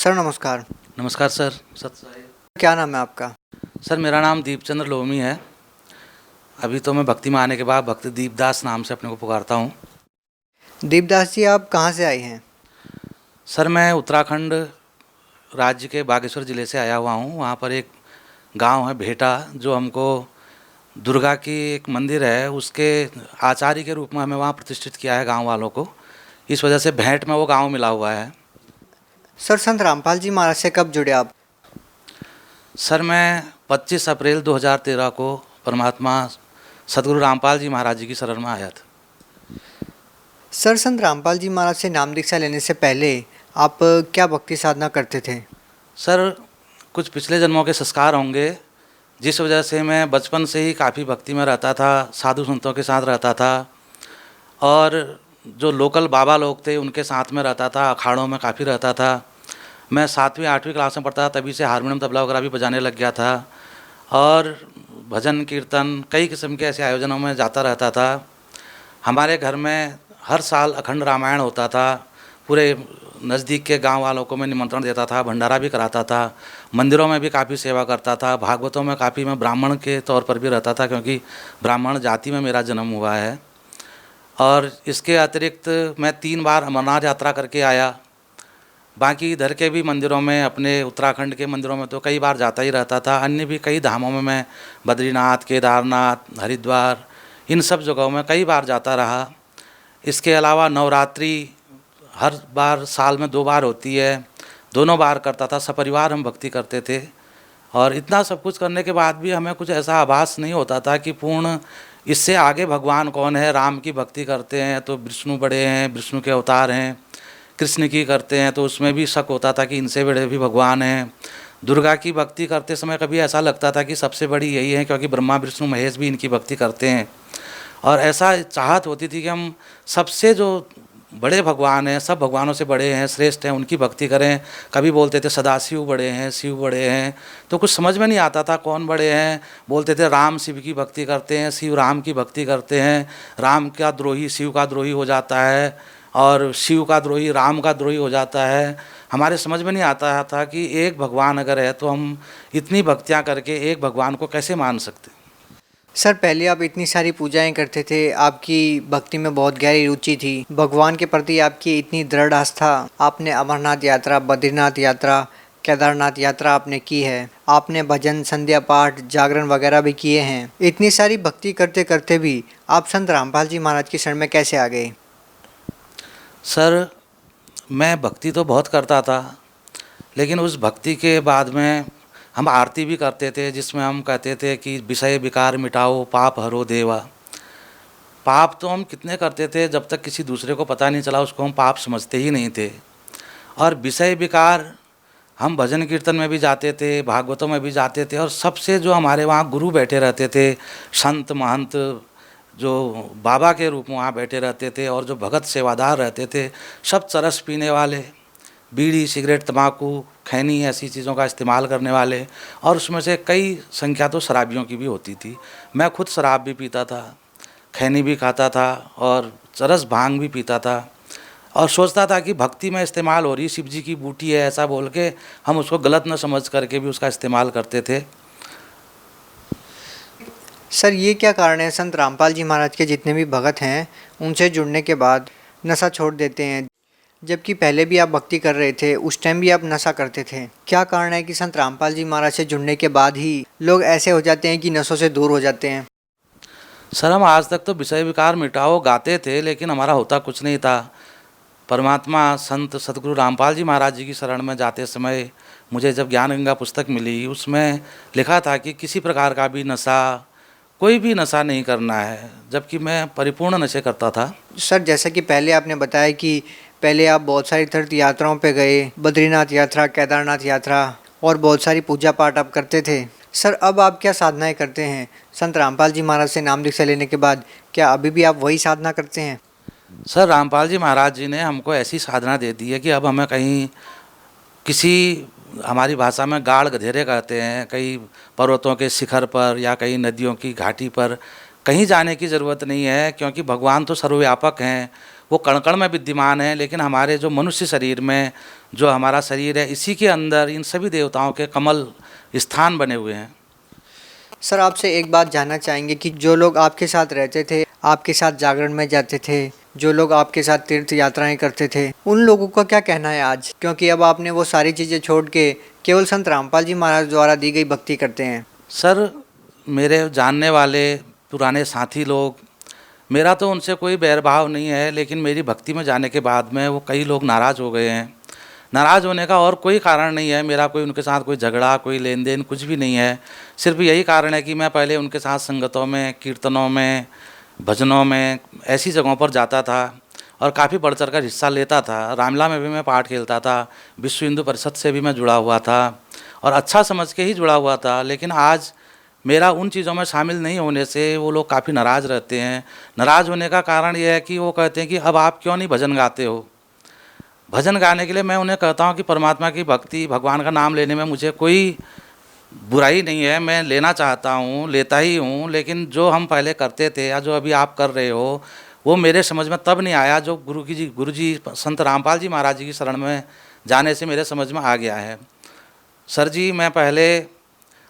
Sir नमस्कार। नमस्कार sir. सत साई। क्या नाम है आपका? सर मेरा नाम दीपचंद्र लोमी है। अभी तो मैं भक्ति में आने के बाद भक्ति दीपदास नाम से अपने को पुकारता हूँ। दीपदास जी, आप कहाँ से आए हैं? सर मैं उत्तराखंड राज्य के बागेश्वर ज़िले से आया हुआ हूँ। वहाँ पर एक गांव है भेटा, जो हमको दुर्गा की एक मंदिर है उसके आचार्य के रूप में हमें वहाँ प्रतिष्ठित किया है गांव वालों को। इस वजह से भेंट में वो गांव मिला हुआ है। सर संत रामपाल जी महाराज से कब जुड़े आप? सर मैं 25 अप्रैल 2013 को परमात्मा सदगुरु रामपाल जी महाराज जी की शरण में आया था। सर संत रामपाल जी महाराज से नाम दीक्षा लेने से पहले आप क्या भक्ति साधना करते थे? सर कुछ पिछले जन्मों के संस्कार होंगे, जिस वजह से मैं बचपन से ही काफ़ी भक्ति में रहता था, साधु संतों के साथ रहता था और जो लोकल बाबा लोग थे उनके साथ में रहता था, अखाड़ों में काफ़ी रहता था। मैं 7वीं 8वीं क्लास में पढ़ता था, तभी से हारमोनियम तबला वगैरह भी बजाने लग गया था और भजन कीर्तन कई किस्म के ऐसे आयोजनों में जाता रहता था। हमारे घर में हर साल अखंड रामायण होता था। पूरे नज़दीक के गांव वालों को मैं निमंत्रण देता था, भंडारा भी कराता था, मंदिरों में भी काफ़ी सेवा करता था, भागवतों में काफ़ी मैं ब्राह्मण के तौर पर भी रहता था क्योंकि ब्राह्मण जाति में मेरा जन्म हुआ है। और इसके अतिरिक्त मैं 3 बार अमरनाथ यात्रा करके आया। बाकी इधर के भी मंदिरों में, अपने उत्तराखंड के मंदिरों में तो कई बार जाता ही रहता था। अन्य भी कई धामों में मैं बद्रीनाथ, केदारनाथ, हरिद्वार, इन सब जगहों में कई बार जाता रहा। इसके अलावा नवरात्रि हर बार साल में 2 बार होती है, दोनों बार करता था। सपरिवार हम भक्ति करते थे और इतना सब कुछ करने के बाद भी हमें कुछ ऐसा आभास नहीं होता था कि पूर्ण इससे आगे भगवान कौन है। राम की भक्ति करते हैं तो विष्णु बड़े हैं, विष्णु के अवतार हैं। कृष्ण की करते हैं तो उसमें भी शक होता था कि इनसे बड़े भी भगवान हैं। दुर्गा की भक्ति करते समय कभी ऐसा लगता था कि सबसे बड़ी यही है, क्योंकि ब्रह्मा विष्णु महेश भी इनकी भक्ति करते हैं। और ऐसा चाहत होती थी कि हम सबसे जो बड़े भगवान हैं, सब भगवानों से बड़े हैं, श्रेष्ठ हैं, उनकी भक्ति करें। कभी बोलते थे सदाशिव बड़े हैं, शिव बड़े हैं, तो कुछ समझ में नहीं आता था कौन बड़े हैं। बोलते थे राम शिव की भक्ति करते हैं, शिव राम की भक्ति करते हैं। राम का द्रोही शिव का द्रोही हो जाता है और शिव का द्रोही राम का द्रोही हो जाता है। हमारे समझ में नहीं आता था कि एक भगवान अगर है तो हम इतनी भक्तियाँ करके एक भगवान को कैसे मान सकते। सर पहले आप इतनी सारी पूजाएं करते थे, आपकी भक्ति में बहुत गहरी रुचि थी, भगवान के प्रति आपकी इतनी दृढ़ आस्था, आपने अमरनाथ यात्रा, बद्रीनाथ यात्रा, केदारनाथ यात्रा आपने की है, आपने भजन, संध्या पाठ, जागरण वगैरह भी किए हैं। इतनी सारी भक्ति करते करते भी आप संत रामपाल जी महाराज की शरण में कैसे आ गए? सर मैं भक्ति तो बहुत करता था, लेकिन उस भक्ति के बाद में हम आरती भी करते थे, जिसमें हम कहते थे कि विषय विकार मिटाओ, पाप हरो देवा। पाप तो हम कितने करते थे, जब तक किसी दूसरे को पता नहीं चला उसको हम पाप समझते ही नहीं थे। और विषय विकार हम भजन कीर्तन में भी जाते थे, भागवतों में भी जाते थे, और सबसे जो हमारे वहाँ गुरु बैठे रहते थे, संत महंत जो बाबा के रूप में वहाँ बैठे रहते थे, और जो भगत सेवादार रहते थे, सब चरस पीने वाले, बीड़ी सिगरेट तंबाकू खैनी ऐसी चीज़ों का इस्तेमाल करने वाले, और उसमें से कई संख्या तो शराबियों की भी होती थी। मैं खुद शराब भी पीता था, खैनी भी खाता था और चरस भांग भी पीता था, और सोचता था कि भक्ति में इस्तेमाल हो रही, शिव जी की बूटी है ऐसा बोल के हम उसको गलत न समझ करके भी उसका इस्तेमाल करते थे। सर ये क्या कारण है संत रामपाल जी महाराज के जितने भी भगत हैं उनसे जुड़ने के बाद नशा छोड़ देते हैं, जबकि पहले भी आप भक्ति कर रहे थे, उस टाइम भी आप नशा करते थे? क्या कारण है कि संत रामपाल जी महाराज से जुड़ने के बाद ही लोग ऐसे हो जाते हैं कि नशों से दूर हो जाते हैं? सर हम आज तक तो विषय विकार मिटाओ गाते थे, लेकिन हमारा होता कुछ नहीं था। परमात्मा संत सदगुरु रामपाल जी महाराज जी की शरण में जाते समय मुझे जब ज्ञान गंगा पुस्तक मिली, उसमें लिखा था कि किसी प्रकार का भी नशा, कोई भी नशा नहीं करना है, जबकि मैं परिपूर्ण नशे करता था। सर जैसा कि पहले आपने बताया कि पहले आप बहुत सारी तीर्थ यात्राओं पे गए, बद्रीनाथ यात्रा, केदारनाथ यात्रा, और बहुत सारी पूजा पाठ आप करते थे। सर अब आप क्या साधनाएं करते हैं? संत रामपाल जी महाराज से नाम दीक्षा लेने के बाद क्या अभी भी आप वही साधना करते हैं? सर रामपाल जी महाराज जी ने हमको ऐसी साधना दे दी है कि अब हमें कहीं किसी, हमारी भाषा में गाढ़ गधेरे कहते हैं, कई पर्वतों के शिखर पर या कई नदियों की घाटी पर कहीं जाने की ज़रूरत नहीं है, क्योंकि भगवान तो सर्वव्यापक हैं। वो कण कण में विद्यमान है, लेकिन हमारे जो मनुष्य शरीर में जो हमारा शरीर है, इसी के अंदर इन सभी देवताओं के कमल स्थान बने हुए हैं। सर आपसे एक बात जानना चाहेंगे कि जो लोग आपके साथ रहते थे, आपके साथ जागरण में जाते थे, जो लोग आपके साथ तीर्थ यात्राएं करते थे, उन लोगों का क्या कहना है आज? क्योंकि अब आपने वो सारी चीज़ें छोड़ के केवल संत रामपाल जी महाराज द्वारा दी गई भक्ति करते हैं। सर, मेरे जानने वाले पुराने साथी लोग, मेरा तो उनसे कोई बैरभाव नहीं है, लेकिन मेरी भक्ति में जाने के बाद में वो कई लोग नाराज़ हो गए हैं। नाराज़ होने का और कोई कारण नहीं है, मेरा कोई उनके साथ कोई झगड़ा, कोई लेन देन कुछ भी नहीं है। सिर्फ यही कारण है कि मैं पहले उनके साथ संगतों में, कीर्तनों में, भजनों में, ऐसी जगहों पर जाता था और काफ़ी बढ़ चढ़ कर हिस्सा लेता था। रामला में भी मैं पाठ खेलता था, विश्व हिंदू परिषद से भी मैं जुड़ा हुआ था और अच्छा समझ के ही जुड़ा हुआ था। लेकिन आज मेरा उन चीज़ों में शामिल नहीं होने से वो लोग काफ़ी नाराज़ रहते हैं। नाराज़ होने का कारण ये है कि वो कहते हैं कि अब आप क्यों नहीं भजन गाते हो। भजन गाने के लिए मैं उन्हें कहता हूँ कि परमात्मा की भक्ति, भगवान का नाम लेने में मुझे कोई बुराई नहीं है, मैं लेना चाहता हूँ, लेता ही हूँ। लेकिन जो हम पहले करते थे या जो अभी आप कर रहे हो, वो मेरे समझ में तब नहीं आया जो गुरु जी संत रामपाल जी महाराज जी की शरण में जाने से मेरे समझ में आ गया है। सर जी, मैं पहले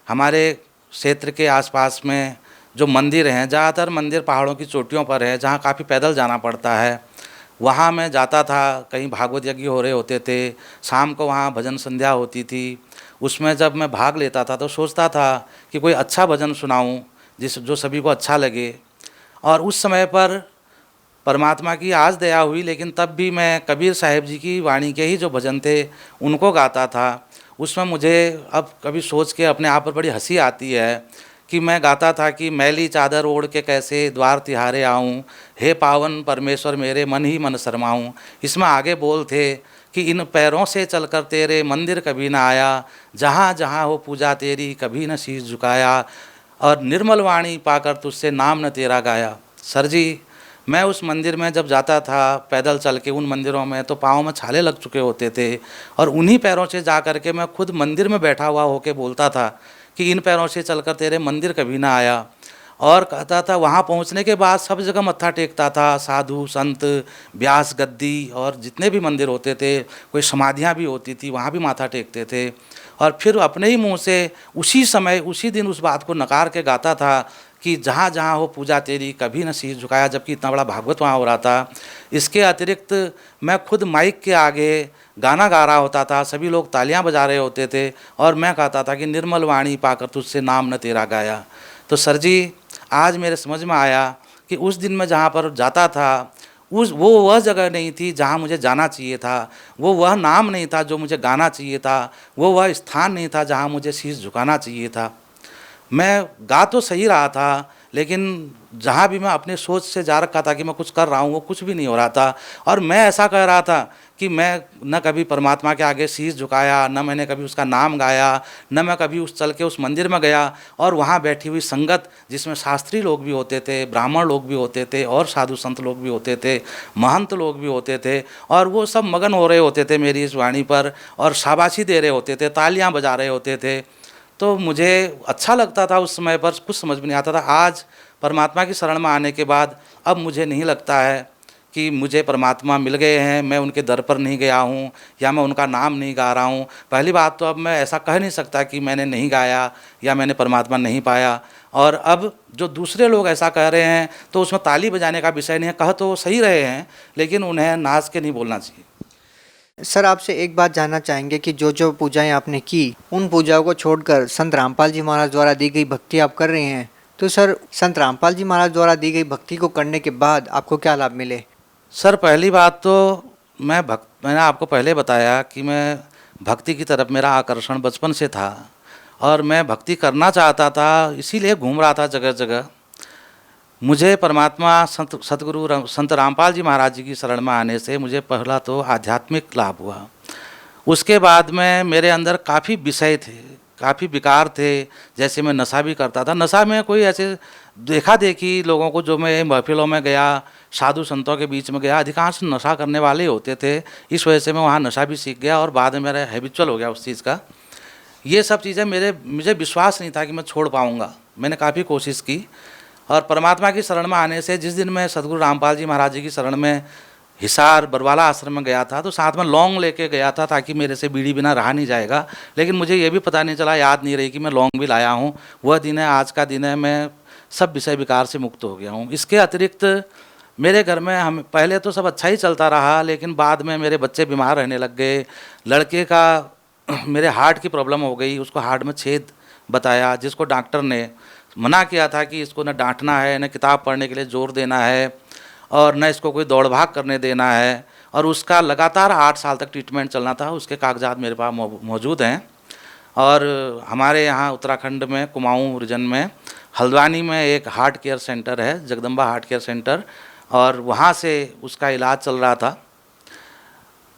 हमारे क्षेत्र के आसपास में जो मंदिर हैं, ज़्यादातर मंदिर पहाड़ों की चोटियों पर है, जहाँ काफ़ी पैदल जाना पड़ता है। वहाँ मैं जाता था, कहीं भागवत यज्ञ हो रहे होते थे, शाम को वहाँ भजन संध्या होती थी। उसमें जब मैं भाग लेता था तो सोचता था कि कोई अच्छा भजन सुनाऊँ जो सभी को अच्छा लगे। और उस समय पर परमात्मा की आज दया हुई, लेकिन तब भी मैं कबीर साहिब जी की वाणी के ही जो भजन थे उनको गाता था। उसमें मुझे अब कभी सोच के अपने आप पर बड़ी हंसी आती है कि मैं गाता था कि मैली चादर ओढ़ के कैसे द्वार तिहारे आऊँ, हे पावन परमेश्वर मेरे मन ही मन शर्माऊँ। इसमें आगे बोल थे कि इन पैरों से चलकर तेरे मंदिर कभी ना आया, जहाँ जहाँ हो पूजा तेरी कभी न शीश झुकाया, और निर्मल वाणी पाकर तुझसे नाम न तेरा गाया। सर जी, मैं उस मंदिर में जब जाता था पैदल चल के उन मंदिरों में, तो पाँव में छाले लग चुके होते थे और उन्हीं पैरों से जा कर के मैं खुद मंदिर में बैठा हुआ होके बोलता था कि इन पैरों से चलकर तेरे मंदिर कभी ना आया। और कहता था, वहाँ पहुँचने के बाद सब जगह मत्था टेकता था, साधु संत, व्यास गद्दी और जितने भी मंदिर होते थे, कोई समाधियाँ भी होती थी, वहाँ भी माथा टेकते थे। और फिर अपने ही मुँह से उसी समय उसी दिन उस बात को नकार के गाता था कि जहाँ जहाँ हो पूजा तेरी कभी न शीश झुकाया, जबकि इतना बड़ा भागवत वहाँ हो रहा था। इसके अतिरिक्त मैं खुद माइक के आगे गाना गा रहा होता था, सभी लोग तालियां बजा रहे होते थे और मैं कहता था कि निर्मल वाणी पाकर तुझसे नाम न तेरा गाया। तो सर जी, आज मेरे समझ में आया कि उस दिन मैं जहाँ पर जाता था, वो वह जगह नहीं थी जहाँ मुझे जाना चाहिए था, वो वह नाम नहीं था जो मुझे गाना चाहिए था, वो वह स्थान नहीं था जहाँ मुझे शीश झुकाना चाहिए था। मैं गा तो सही रहा था, लेकिन जहाँ भी मैं अपने सोच से जा रखा था कि मैं कुछ कर रहा हूँ, वो कुछ भी नहीं हो रहा था। और मैं ऐसा कह रहा था कि मैं न कभी परमात्मा के आगे शीश झुकाया, न मैंने कभी उसका नाम गाया, न मैं कभी चल के उस मंदिर में गया। और वहाँ बैठी हुई संगत, जिसमें शास्त्री लोग भी होते थे, ब्राह्मण लोग भी होते थे और साधु संत लोग भी होते थे, महंत लोग भी होते थे, और वो सब मगन हो रहे होते थे मेरी इस वाणी पर और शाबाशी दे रहे होते थे, तालियाँ बजा रहे होते थे। तो मुझे अच्छा लगता था उस समय पर, कुछ समझ में नहीं आता था। आज परमात्मा की शरण में आने के बाद अब मुझे नहीं लगता है कि मुझे परमात्मा मिल गए हैं, मैं उनके दर पर नहीं गया हूँ या मैं उनका नाम नहीं गा रहा हूँ। पहली बात तो अब मैं ऐसा कह नहीं सकता कि मैंने नहीं गाया या मैंने परमात्मा नहीं पाया। और अब जो दूसरे लोग ऐसा कह रहे हैं तो उसमें ताली बजाने का विषय नहीं है, कह तो सही रहे हैं, लेकिन उन्हें नाच के नहीं बोलना चाहिए। सर आपसे एक बात जानना चाहेंगे कि जो जो पूजाएं आपने की, उन पूजाओं को छोड़कर संत रामपाल जी महाराज द्वारा दी गई भक्ति आप कर रहे हैं, तो सर संत रामपाल जी महाराज द्वारा दी गई भक्ति को करने के बाद आपको क्या लाभ मिले? सर, पहली बात तो मैंने आपको पहले बताया कि मैं भक्ति की तरफ मेरा आकर्षण बचपन से था और मैं भक्ति करना चाहता था, इसीलिए घूम रहा था जगह जगह। मुझे परमात्मा सतगुरु संत रामपाल जी महाराज जी की शरण में आने से मुझे पहला तो आध्यात्मिक लाभ हुआ। उसके बाद में मेरे अंदर काफ़ी विषय थे, काफ़ी विकार थे। जैसे मैं नशा भी करता था, नशा में कोई ऐसे देखा देखी लोगों को, जो मैं महफिलों में गया, साधु संतों के बीच में गया, अधिकांश नशा करने वाले होते थे। इस वजह से मैं वहाँ नशा भी सीख गया और बाद में मेरा हैबिचुअल हो गया उस चीज़ का। ये सब चीज़ें मुझे विश्वास नहीं था कि मैं छोड़ पाऊँगा। मैंने काफ़ी कोशिश की और परमात्मा की शरण में आने से जिस दिन मैं सतगुरु रामपाल जी महाराज जी की शरण में हिसार बरवाला आश्रम में गया था, तो साथ में लौंग लेके गया था ताकि मेरे से बीड़ी बिना रहा नहीं जाएगा। लेकिन मुझे ये भी पता नहीं चला, याद नहीं रही कि मैं लौंग भी लाया हूँ। वह दिन है, आज का दिन है, मैं सब विषय विकार से मुक्त हो गया हूँ। इसके अतिरिक्त मेरे घर में हम पहले तो सब अच्छा ही चलता रहा, लेकिन बाद में मेरे बच्चे बीमार रहने लग गए। लड़के का मेरे हार्ट की प्रॉब्लम हो गई, उसको हार्ट में छेद बताया, जिसको डॉक्टर ने मना किया था कि इसको न डांटना है, न किताब पढ़ने के लिए जोर देना है, और न इसको कोई दौड़ भाग करने देना है। और उसका लगातार 8 साल तक ट्रीटमेंट चलना था। उसके कागजात मेरे पास मौजूद हैं। और हमारे यहाँ उत्तराखंड में कुमाऊँ रीजन में हल्द्वानी में एक हार्ट केयर सेंटर है, जगदम्बा हार्ट केयर सेंटर, और वहाँ से उसका इलाज चल रहा था।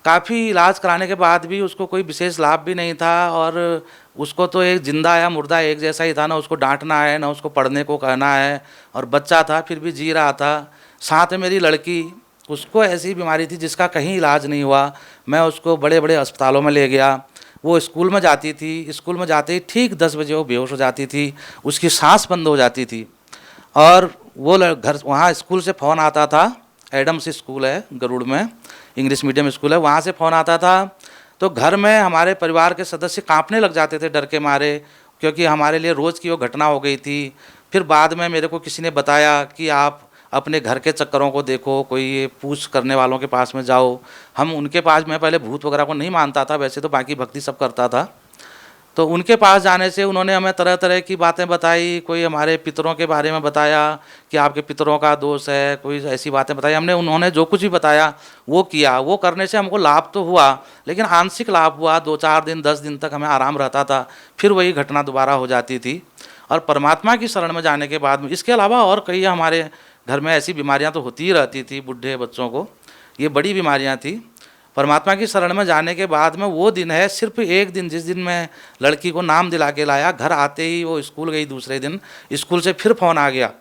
काफ़ी इलाज कराने के बाद भी उसको कोई विशेष लाभ भी नहीं था, और उसको तो एक जिंदा या मुर्दा एक जैसा ही था, ना उसको डांटना है, ना उसको पढ़ने को कहना है, और बच्चा था फिर भी जी रहा था। साथ में मेरी लड़की, उसको ऐसी बीमारी थी जिसका कहीं इलाज नहीं हुआ। मैं उसको बड़े बड़े अस्पतालों में ले गया। वो स्कूल में जाती थी, स्कूल में जाते ही ठीक 10 बजे वो बेहोश हो जाती थी, उसकी सांस बंद हो जाती थी। और वो घर, वहाँ स्कूल से फ़ोन आता था, एडम्स स्कूल है गरुड़ में, इंग्लिश मीडियम स्कूल है, वहाँ से फ़ोन आता था। तो घर में हमारे परिवार के सदस्य कांपने लग जाते थे डर के मारे, क्योंकि हमारे लिए रोज़ की वो घटना हो गई थी। फिर बाद में मेरे को किसी ने बताया कि आप अपने घर के चक्करों को देखो, कोई ये पूछ करने वालों के पास में जाओ। हम उनके पास, मैं पहले भूत वगैरह को नहीं मानता था, वैसे तो बाकी भक्ति सब करता था। तो उनके पास जाने से उन्होंने हमें तरह तरह की बातें बताई। कोई हमारे पितरों के बारे में बताया कि आपके पितरों का दोष है, कोई ऐसी बातें बताई। हमने, उन्होंने जो कुछ भी बताया वो किया। वो करने से हमको लाभ तो हुआ, लेकिन आंशिक लाभ हुआ। 2-4 दिन 10 दिन तक हमें आराम रहता था, फिर वही घटना दोबारा हो जाती थी। और परमात्मा की शरण में जाने के बाद में, इसके अलावा और कई हमारे घर में ऐसी बीमारियां तो होती ही रहती थी बूढ़े बच्चों को, ये बड़ी बीमारियां थी। परमात्मा की शरण में जाने के बाद में वो दिन है, सिर्फ एक दिन, जिस दिन मैं लड़की को नाम दिला के लाया। घर आते ही वो स्कूल गई, दूसरे दिन स्कूल से फिर फ़ोन आ गया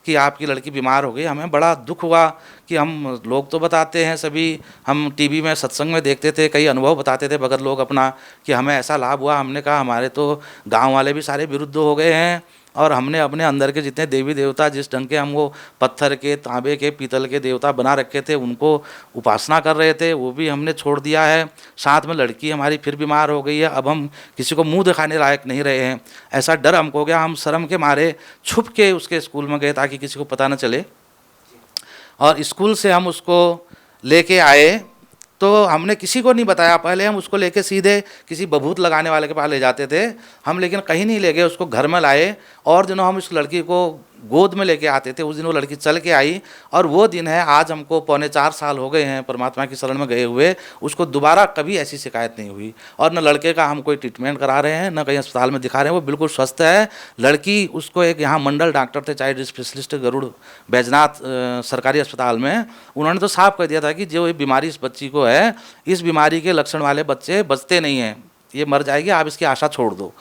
कि आपकी लड़की बीमार हो गई। हमें बड़ा दुख हुआ कि हम लोग तो बताते हैं सभी, हम टीवी में सत्संग में देखते थे, कई अनुभव बताते थे भगत लोग अपना कि हमें ऐसा लाभ हुआ। हमने कहा हमारे तो गांव वाले भी सारे विरुद्ध हो गए हैं, और हमने अपने अंदर के जितने देवी देवता, जिस ढंग के हम वो पत्थर के, तांबे के, पीतल के देवता बना रखे थे, उनको उपासना कर रहे थे, वो भी हमने छोड़ दिया है। साथ में लड़की हमारी फिर बीमार हो गई है, अब हम किसी को मुंह दिखाने लायक नहीं रहे हैं। ऐसा डर हमको हो गया, हम शर्म के मारे छुप के उसके स्कूल में गए ताकि किसी को पता न चले। और स्कूल से हम उसको लेके आए, तो हमने किसी को नहीं बताया। पहले हम उसको लेके सीधे किसी बभूत लगाने वाले के पास ले जाते थे हम, लेकिन कहीं नहीं ले गए, उसको घर में लाए। और दिनों हम इस लड़की को गोद में लेके आते थे। उस दिन वो लड़की चल के आई, और वो दिन है, आज हमको 3.25 साल हो गए हैं परमात्मा की शरण में गए हुए। उसको दोबारा कभी ऐसी शिकायत नहीं हुई, और न लड़के का हम कोई ट्रीटमेंट करा रहे हैं, न कहीं अस्पताल में दिखा रहे हैं। वो बिल्कुल स्वस्थ है लड़की। उसको एक यहाँ मंडल डॉक्टर थे, चाइल्ड स्पेशलिस्ट गरुड़ बैजनाथ सरकारी अस्पताल में, उन्होंने तो साफ कह दिया था कि जो ये बीमारी इस बच्ची को है, इस बीमारी के लक्षण वाले बच्चे बचते नहीं हैं, ये मर जाएगी, आप इसकी आशा छोड़ दो।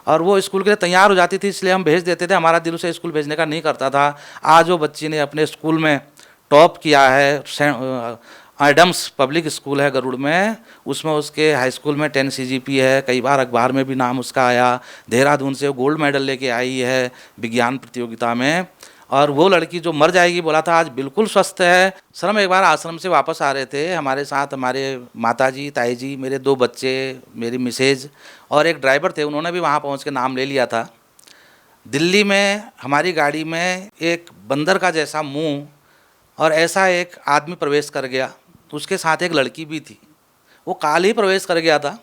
और वो स्कूल के लिए तैयार हो जाती थी, इसलिए हम भेज देते थे। हमारा दिल उसे स्कूल भेजने का नहीं करता था। आज वो बच्ची ने अपने स्कूल में टॉप किया है। एडम्स पब्लिक स्कूल है गरुड़ में, उसमें उसके हाई स्कूल में 10 CGP है। कई बार अखबार में भी नाम उसका आया। देहरादून से वो गोल्ड मेडल लेके आई है विज्ञान प्रतियोगिता में। और वो लड़की जो मर जाएगी बोला था, आज बिल्कुल स्वस्थ है। सर, हम एक बार आश्रम से वापस आ रहे थे, हमारे साथ हमारे माताजी, ताई जी, मेरे 2 बच्चे, मेरी मिसेज और एक ड्राइवर थे। उन्होंने भी वहाँ पहुँच के नाम ले लिया था। दिल्ली में हमारी गाड़ी में एक बंदर का जैसा मुंह और ऐसा एक आदमी प्रवेश कर गया, उसके साथ एक लड़की भी थी। वो काल ही प्रवेश कर गया था।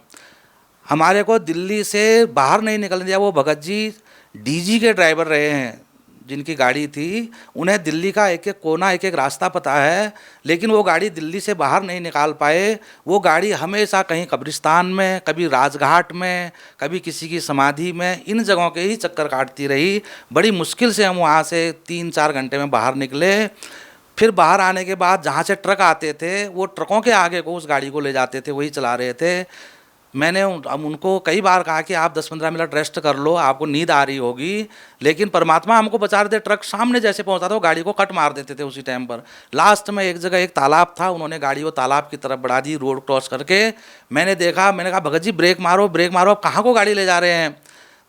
हमारे को दिल्ली से बाहर नहीं निकलने दिया। वो भगत जी DG के ड्राइवर रहे हैं, जिनकी गाड़ी थी। उन्हें दिल्ली का एक एक कोना, एक एक रास्ता पता है, लेकिन वो गाड़ी दिल्ली से बाहर नहीं निकाल पाए। वो गाड़ी हमेशा कहीं कब्रिस्तान में, कभी राजघाट में, कभी किसी की समाधि में, इन जगहों के ही चक्कर काटती रही। बड़ी मुश्किल से हम वहाँ से 3-4 घंटे में बाहर निकले। फिर बाहर आने के बाद जहाँ से ट्रक आते थे, वो ट्रकों के आगे को उस गाड़ी को ले जाते थे, वही चला रहे थे। मैंने उनको कई बार कहा कि आप 10-15 मिनट रेस्ट कर लो, आपको नींद आ रही होगी, लेकिन परमात्मा हमको बचा रहे थे। ट्रक सामने जैसे पहुंचता था, वो गाड़ी को कट मार देते थे उसी टाइम पर। लास्ट में एक जगह एक तालाब था, उन्होंने गाड़ी वो तालाब की तरफ बढ़ा दी, रोड क्रॉस करके। मैंने देखा, मैंने कहा भगत जी ब्रेक मारो, ब्रेक मारो, आप कहाँ को गाड़ी ले जा रहे हैं?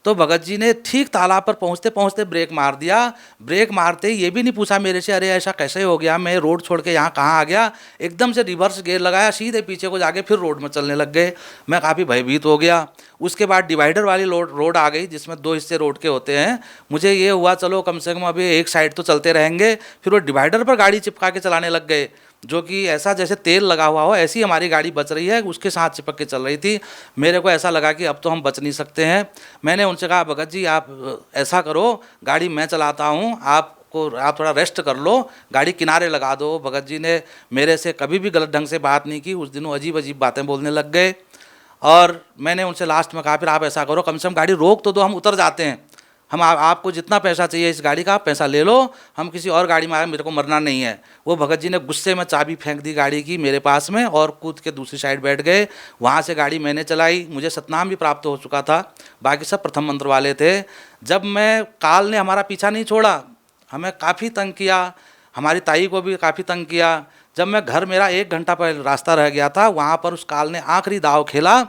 तो भगत जी ने ठीक तालाब पर पहुंचते पहुंचते ब्रेक मार दिया। ब्रेक मारते ही ये भी नहीं पूछा मेरे से अरे ऐसा कैसे हो गया, मैं रोड छोड़ के यहाँ कहाँ आ गया। एकदम से रिवर्स गियर लगाया, सीधे पीछे को जाके फिर रोड में चलने लग गए। मैं काफ़ी भयभीत हो गया। उसके बाद डिवाइडर वाली रोड आ गई जिसमें 2 हिस्से रोड के होते हैं। मुझे ये हुआ चलो कम से कम अभी एक साइड तो चलते रहेंगे। फिर वो डिवाइडर पर गाड़ी चिपका के चलाने लग गए, जो कि ऐसा जैसे तेल लगा हुआ हो ऐसी हमारी गाड़ी बच रही है, उसके साथ चिपक के चल रही थी। मेरे को ऐसा लगा कि अब तो हम बच नहीं सकते हैं। मैंने उनसे कहा भगत जी आप ऐसा करो, गाड़ी मैं चलाता हूँ, आप थोड़ा रेस्ट कर लो, गाड़ी किनारे लगा दो। भगत जी ने मेरे से कभी भी गलत ढंग से बात नहीं की। उस दिनों अजीब अजीब बातें बोलने लग गए और मैंने उनसे लास्ट में कहा फिर आप ऐसा करो, कम से कम गाड़ी रोक तो दो, हम उतर जाते हैं। हम आपको जितना पैसा चाहिए इस गाड़ी का आप पैसा ले लो, हम किसी और गाड़ी में आए, मेरे को मरना नहीं है। वो भगत जी ने गुस्से में चाबी फेंक दी गाड़ी की मेरे पास में और कूद के दूसरी साइड बैठ गए। वहाँ से गाड़ी मैंने चलाई। मुझे सतनाम भी प्राप्त हो चुका था, बाकी सब प्रथम मंत्र वाले थे। जब मैं काल ने हमारा पीछा नहीं छोड़ा, हमें काफ़ी तंग किया, हमारी ताई को भी काफ़ी तंग किया। जब मैं घर, मेरा 1 घंटा पर रास्ता रह गया था, वहाँ पर उस काल ने आखिरी दाव खेला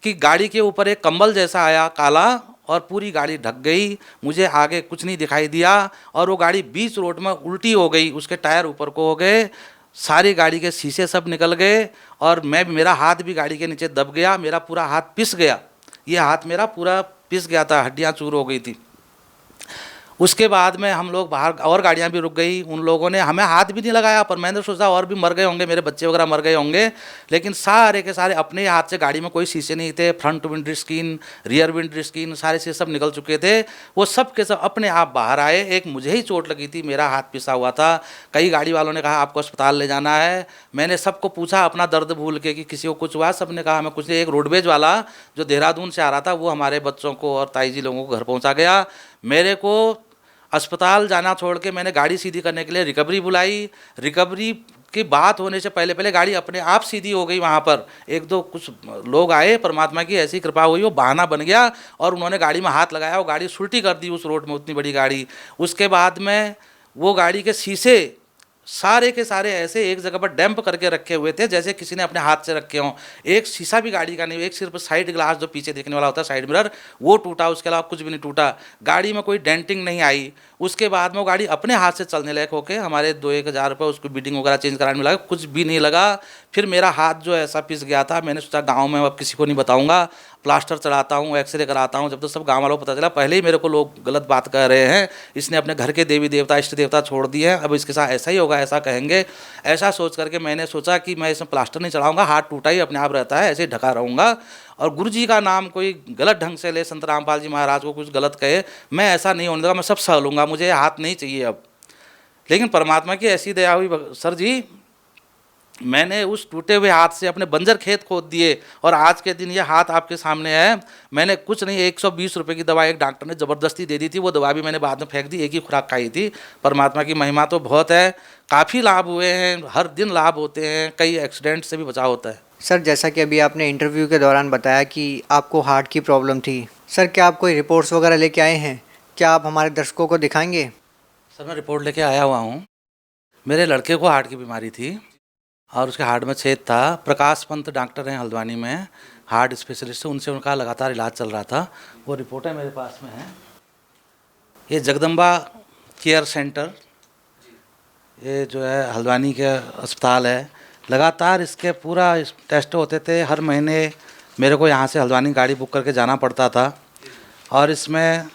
कि गाड़ी के ऊपर एक कंबल जैसा आया काला और पूरी गाड़ी ढक गई। मुझे आगे कुछ नहीं दिखाई दिया और वो गाड़ी बीच रोड में उल्टी हो गई, उसके टायर ऊपर को हो गए, सारी गाड़ी के शीशे सब निकल गए और मेरा हाथ भी गाड़ी के नीचे दब गया। मेरा पूरा हाथ पिस गया, ये हाथ मेरा पूरा पिस गया था, हड्डियाँ चूर हो गई थी। उसके बाद में हम लोग बाहर, और गाड़ियाँ भी रुक गई। उन लोगों ने हमें हाथ भी नहीं लगाया, पर मैंने सोचा और भी मर गए होंगे, मेरे बच्चे वगैरह मर गए होंगे। लेकिन सारे के सारे अपने हाथ से, गाड़ी में कोई शीशे नहीं थे, front wind screen, rear wind screen, सारे से सब निकल चुके थे। वो सब के सब अपने आप बाहर आए। एक मुझे ही चोट लगी थी, मेरा हाथ पिसा हुआ था। कई गाड़ी वालों ने कहा आपको अस्पताल ले जाना है। मैंने सबको पूछा अपना दर्द भूल के कि किसी को कुछ हुआ, सब ने कहा हमें कुछ नहीं। एक रोडवेज वाला जो देहरादून से आ रहा था वो हमारे बच्चों को और ताई जी लोगों को घर पहुँचा गया। मेरे को अस्पताल जाना छोड़ के मैंने गाड़ी सीधी करने के लिए रिकवरी बुलाई। रिकवरी की बात होने से पहले पहले गाड़ी अपने आप सीधी हो गई। वहाँ पर 1-2 कुछ लोग आए, परमात्मा की ऐसी कृपा हुई, वो बहाना बन गया और उन्होंने गाड़ी में हाथ लगाया, वो गाड़ी सुलटी कर दी उस रोड में, उतनी बड़ी गाड़ी। उसके बाद में वो गाड़ी के शीशे सारे के सारे ऐसे एक जगह पर डैम्प करके रखे हुए थे जैसे किसी ने अपने हाथ से रखे हों। एक शीशा भी गाड़ी का नहीं, एक सिर्फ साइड ग्लास जो पीछे देखने वाला होता है, साइड मिरर, वो टूटा, उसके अलावा कुछ भी नहीं टूटा। गाड़ी में कोई डेंटिंग नहीं आई। उसके बाद में वो गाड़ी अपने हाथ से चलने लायक होके हमारे 2-1 हज़ार रुपये उसको बीडिंग वगैरह चेंज कराने में लगा, कुछ भी नहीं लगा। फिर मेरा हाथ जो ऐसा पिस गया था, मैंने सोचा गाँव में अब किसी को नहीं बताऊँगा, प्लास्टर चढ़ाता हूँ, एक्सरे कराता हूँ। जब तो सब गाँव वालों को पता चला, पहले ही मेरे को लोग गलत बात कह रहे हैं, इसने अपने घर के देवी देवता इष्ट देवता छोड़ दिए हैं, अब इसके साथ ऐसा ही होगा, ऐसा कहेंगे। ऐसा सोच करके मैंने सोचा कि मैं इसमें प्लास्टर नहीं चढ़ाऊँगा, हाथ टूटा ही अपने आप रहता है, ऐसे ही ढका रहूँगा। और गुरु जी का नाम कोई गलत ढंग से ले, संत रामपाल जी महाराज को कुछ गलत कहे, मैं ऐसा नहीं होने दूंगा, मैं सब सह लूँगा, मुझे हाथ नहीं चाहिए अब। लेकिन परमात्मा की ऐसी दया हुई सर जी, मैंने उस टूटे हुए हाथ से अपने बंजर खेत खोद दिए और आज के दिन ये हाथ आपके सामने है। मैंने कुछ नहीं, 120 रुपये की दवा एक डॉक्टर ने ज़बरदस्ती दे दी थी, वो दवा भी मैंने बाद में फेंक दी, एक ही खुराक खाई थी। परमात्मा की महिमा तो बहुत है, काफ़ी लाभ हुए हैं, हर दिन लाभ होते हैं, कई एक्सीडेंट से भी बचाव होता है। सर जैसा कि अभी आपने इंटरव्यू के दौरान बताया कि आपको हार्ट की प्रॉब्लम थी, सर क्या आप कोई रिपोर्ट्स वगैरह लेके आए हैं? क्या आप हमारे दर्शकों को दिखाएंगे? सर मैं रिपोर्ट लेके आया हुआ हूँ। मेरे लड़के को हार्ट की बीमारी थी और उसके हार्ट में छेद था। प्रकाश पंत डॉक्टर हैं हल्द्वानी में, हार्ट स्पेशलिस्ट, उनसे उनका लगातार इलाज चल रहा था। वो रिपोर्टें मेरे पास में हैं। ये जगदम्बा केयर सेंटर, ये जो है हल्द्वानी के अस्पताल है, लगातार इसके पूरा टेस्ट होते थे। हर महीने मेरे को यहाँ से हल्द्वानी गाड़ी बुक करके जाना पड़ता था और इसमें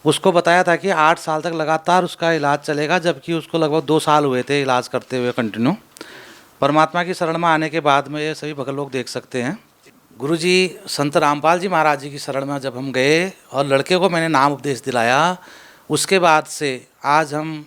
उसको बताया था कि 8 साल तक लगातार उसका इलाज चलेगा, जबकि उसको लगभग 2 साल हुए थे इलाज करते हुए कंटिन्यू। परमात्मा की शरण में आने के बाद में ये सभी भगत लोग देख सकते हैं। गुरुजी संत रामपाल जी महाराज जी की शरण में जब हम गए और लड़के को मैंने नाम उपदेश दिलाया, उसके बाद से आज हम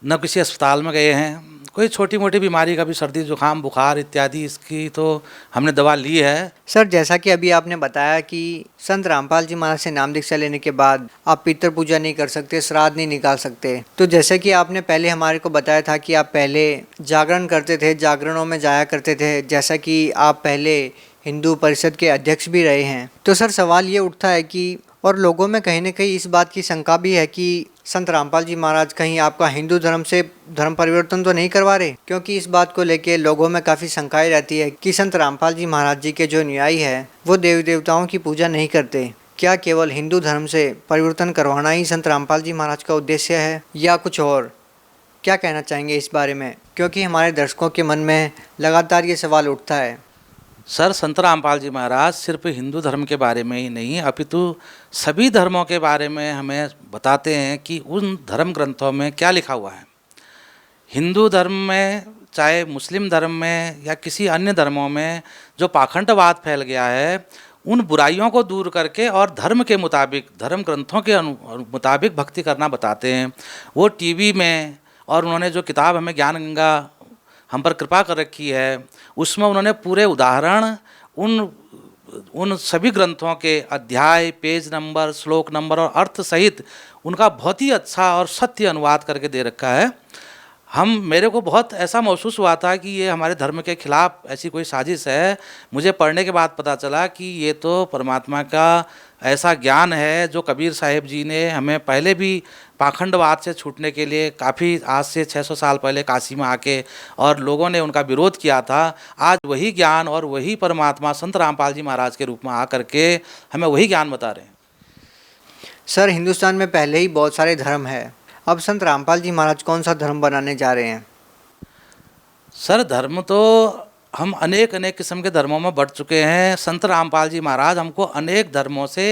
न किसी अस्पताल में गए हैं, कोई छोटी मोटी बीमारी का भी, सर्दी जुकाम बुखार इत्यादि, इसकी तो हमने दवा ली है। सर जैसा कि अभी आपने बताया कि संत रामपाल जी महाराज से नाम दीक्षा लेने के बाद आप पितृ पूजा नहीं कर सकते, श्राद्ध नहीं निकाल सकते, तो जैसे कि आपने पहले हमारे को बताया था कि आप पहले जागरण करते थे, जागरणों में जाया करते थे, जैसा कि आप पहले हिंदू परिषद के अध्यक्ष भी रहे हैं, तो सर सवाल ये उठता है कि, और लोगों में कहीं न कहीं इस बात की शंका भी है कि संत रामपाल जी महाराज कहीं आपका हिंदू धर्म से धर्म परिवर्तन तो नहीं करवा रहे, क्योंकि इस बात को लेके लोगों में काफ़ी शंकाएं रहती है कि संत रामपाल जी महाराज जी के जो अनुयायी है वो देवी देवताओं की पूजा नहीं करते। क्या केवल हिंदू धर्म से परिवर्तन करवाना ही संत रामपाल जी महाराज का उद्देश्य है या कुछ और? क्या कहना चाहेंगे इस बारे में, क्योंकि हमारे दर्शकों के मन में लगातार ये सवाल उठता है। सर, संत रामपाल जी महाराज सिर्फ हिंदू धर्म के बारे में ही नहीं अपितु सभी धर्मों के बारे में हमें बताते हैं कि उन धर्म ग्रंथों में क्या लिखा हुआ है। हिंदू धर्म में, चाहे मुस्लिम धर्म में या किसी अन्य धर्मों में जो पाखंडवाद फैल गया है, उन बुराइयों को दूर करके और धर्म के मुताबिक, धर्म ग्रंथों के मुताबिक भक्ति करना बताते हैं। वो टीवी में, और उन्होंने जो किताब हमें ज्ञान गंगा हम पर कृपा कर रखी है, उसमें उन्होंने पूरे उदाहरण उन सभी ग्रंथों के अध्याय, पेज नंबर, श्लोक नंबर और अर्थ सहित उनका बहुत ही अच्छा और सत्य अनुवाद करके दे रखा है। मेरे को बहुत ऐसा महसूस हुआ था कि ये हमारे धर्म के खिलाफ ऐसी कोई साजिश है। मुझे पढ़ने के बाद पता चला कि ये तो परमात्मा का ऐसा ज्ञान है जो कबीर साहिब जी ने हमें पहले भी पाखंडवाद से छूटने के लिए काफ़ी, आज से 600 साल पहले काशी में आके और लोगों ने उनका विरोध किया था। आज वही ज्ञान और वही परमात्मा संत रामपाल जी महाराज के रूप में आकर के हमें वही ज्ञान बता रहे हैं। सर, हिंदुस्तान में पहले ही बहुत सारे धर्म है, अब संत रामपाल जी महाराज कौन सा धर्म बनाने जा रहे हैं? सर, धर्म तो हम अनेक किस्म के धर्मों में बढ़ चुके हैं। संत रामपाल जी महाराज हमको अनेक धर्मों से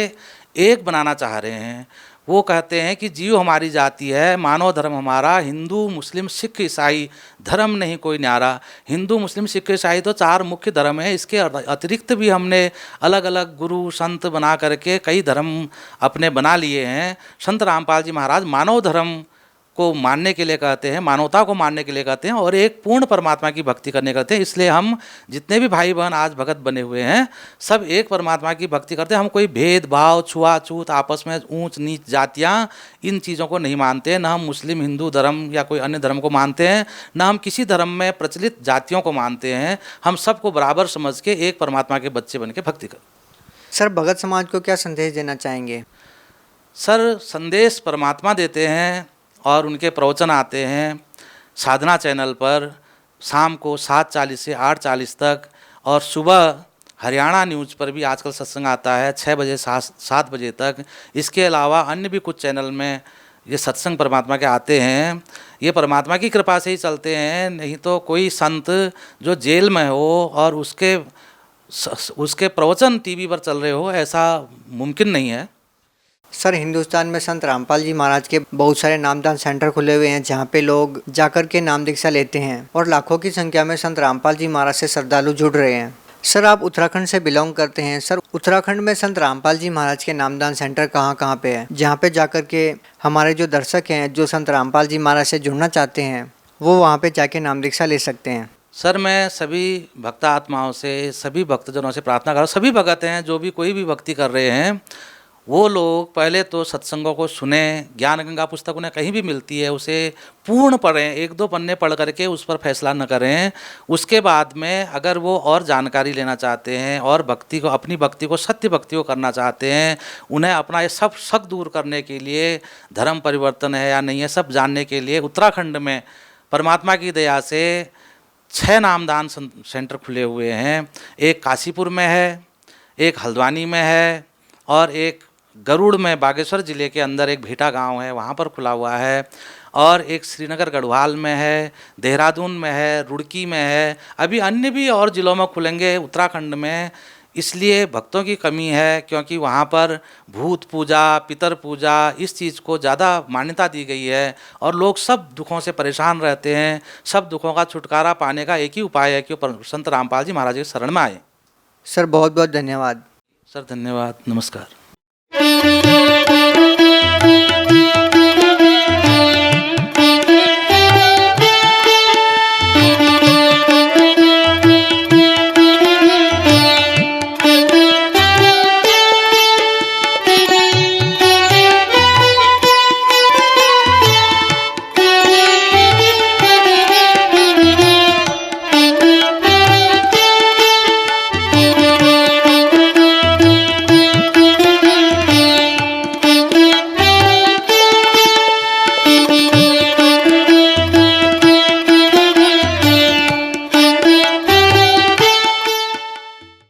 एक बनाना चाह रहे हैं। वो कहते हैं कि जीव हमारी जाति है, मानव धर्म हमारा, हिंदू मुस्लिम सिख ईसाई, धर्म नहीं कोई न्यारा। हिंदू मुस्लिम सिख ईसाई तो 4 मुख्य धर्म है। इसके अतिरिक्त भी हमने अलग अलग गुरु संत बना करके कई धर्म अपने बना लिए हैं। संत रामपाल जी महाराज मानव धर्म को मानने के लिए कहते हैं, मानवता को मानने के लिए कहते हैं और एक पूर्ण परमात्मा की भक्ति करने कहते हैं। इसलिए हम जितने भी भाई बहन आज भगत बने हुए हैं, सब एक परमात्मा की भक्ति करते हैं। हम कोई भेदभाव, छुआछूत, आपस में ऊंच नीच जातियाँ, इन चीज़ों को नहीं मानते। न हम मुस्लिम हिंदू धर्म या कोई अन्य धर्म को मानते हैं, न हम किसी धर्म में प्रचलित जातियों को मानते हैं। हम सबको बराबर समझ के एक परमात्मा के बच्चे बन के भक्ति करते। सर, भगत समाज को क्या संदेश देना चाहेंगे? सर, संदेश परमात्मा देते हैं और उनके प्रवचन आते हैं साधना चैनल पर शाम को 7:40 से 8:40 तक, और सुबह हरियाणा न्यूज़ पर भी आजकल सत्संग आता है 6 बजे 7 बजे तक। इसके अलावा अन्य भी कुछ चैनल में ये सत्संग परमात्मा के आते हैं। ये परमात्मा की कृपा से ही चलते हैं, नहीं तो कोई संत जो जेल में हो और उसके प्रवचन टीवी पर चल रहे हो, ऐसा मुमकिन नहीं है। सर, हिंदुस्तान में संत रामपाल जी महाराज के बहुत सारे नामदान सेंटर खुले हुए हैं जहाँ पे लोग जाकर के नाम दीक्षा लेते हैं और लाखों की संख्या में संत रामपाल जी महाराज से श्रद्धालु जुड़ रहे हैं। सर, आप उत्तराखंड से बिलोंग करते हैं। सर, उत्तराखंड में संत रामपाल जी महाराज के नामदान सेंटर कहाँ पे है, जहाँ पे जाकर के हमारे जो दर्शक हैं जो संत रामपाल जी महाराज से जुड़ना चाहते हैं वो वहाँ पे जाके नाम दीक्षा ले सकते हैं? सर, मैं सभी भक्त आत्माओं से, सभी भक्तजनों से प्रार्थना कर रहा हूँ, सभी भगत हैं जो भी कोई भी भक्ति कर रहे हैं, वो लोग पहले तो सत्संगों को सुने। ज्ञान गंगा पुस्तक उन्हें कहीं भी मिलती है, उसे पूर्ण पढ़ें, 1-2 पन्ने पढ़ करके उस पर फैसला न करें। उसके बाद में अगर वो और जानकारी लेना चाहते हैं और भक्ति को, अपनी भक्ति को, सत्य भक्ति को करना चाहते हैं, उन्हें अपना ये सब शक दूर करने के लिए, धर्म परिवर्तन है या नहीं है सब जानने के लिए उत्तराखंड में परमात्मा की दया से 6 नामदान सेंटर खुले हुए हैं। एक काशीपुर में है, एक हल्द्वानी में है और एक गरुड़ में, बागेश्वर ज़िले के अंदर एक भेटा गांव है, वहाँ पर खुला हुआ है, और एक श्रीनगर गढ़वाल में है, देहरादून में है, रुड़की में है। अभी अन्य भी और ज़िलों में खुलेंगे उत्तराखंड में। इसलिए भक्तों की कमी है, क्योंकि वहाँ पर भूत पूजा, पितर पूजा, इस चीज़ को ज़्यादा मान्यता दी गई है और लोग सब दुखों से परेशान रहते हैं। सब दुखों का छुटकारा पाने का एक ही उपाय है कि संत रामपाल जी महाराज के शरण में आए। सर, बहुत बहुत धन्यवाद। सर, धन्यवाद, नमस्कार।